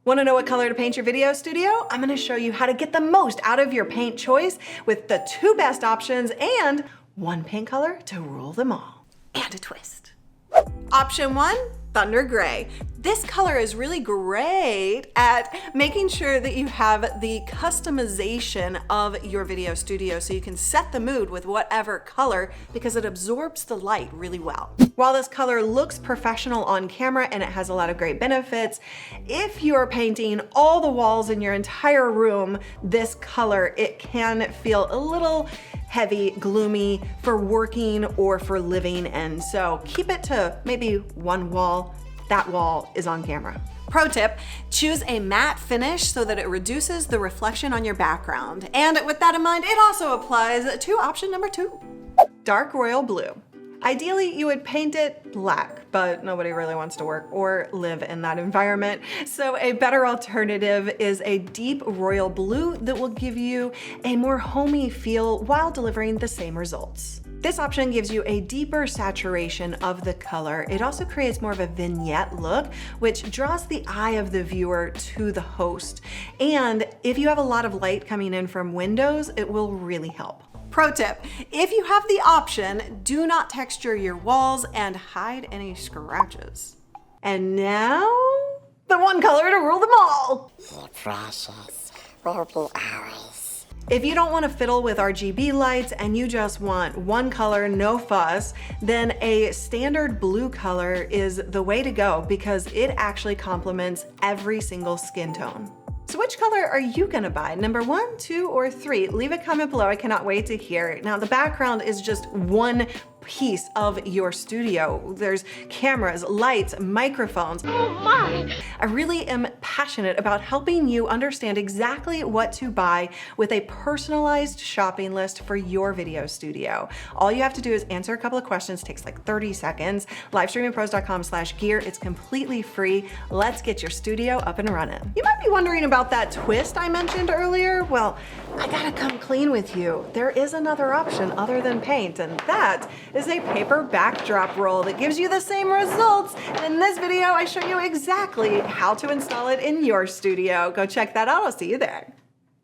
Want to know what color to paint your video studio? I'm going to show you how to get the most out of your paint choice with the 2 best options and 1 paint color to rule them all. And a twist. Option 1, Thunder Gray. This color is really great at making sure that you have the customization of your video studio so you can set the mood with whatever color because it absorbs the light really well. While this color looks professional on camera and it has a lot of great benefits, if you're painting all the walls in your entire room this color, it can feel a little heavy, gloomy for working or for living in. So keep it to maybe 1 wall. That wall is on camera. Pro tip, choose a matte finish so that it reduces the reflection on your background. And with that in mind, it also applies to option number 2, dark royal blue. Ideally, you would paint it black, but nobody really wants to work or live in that environment. So a better alternative is a deep royal blue that will give you a more homey feel while delivering the same results. This option gives you a deeper saturation of the color. It also creates more of a vignette look, which draws the eye of the viewer to the host. And if you have a lot of light coming in from windows, it will really help. Pro tip, if you have the option, do not texture your walls and hide any scratches. And now, the 1 color to rule them all. The precious will be ours. If you don't want to fiddle with RGB lights and you just want 1 color, no fuss, then a standard blue color is the way to go because it actually complements every single skin tone. So which color are you gonna buy? Number 1, 2, or 3? Leave a comment below, I cannot wait to hear it. Now the background is just one piece of your studio. There's cameras, lights, microphones. Oh my! I really am passionate about helping you understand exactly what to buy with a personalized shopping list for your video studio. All you have to do is answer a couple of questions, takes like 30 seconds. Livestreamingpros.com/gear, it's completely free. Let's get your studio up and running. You might be wondering about that twist I mentioned earlier. Well, I gotta come clean with you. There is another option other than paint, and that is a paper backdrop roll that gives you the same results. In this video, I show you exactly how to install it in your studio. Go check that out, I'll see you there.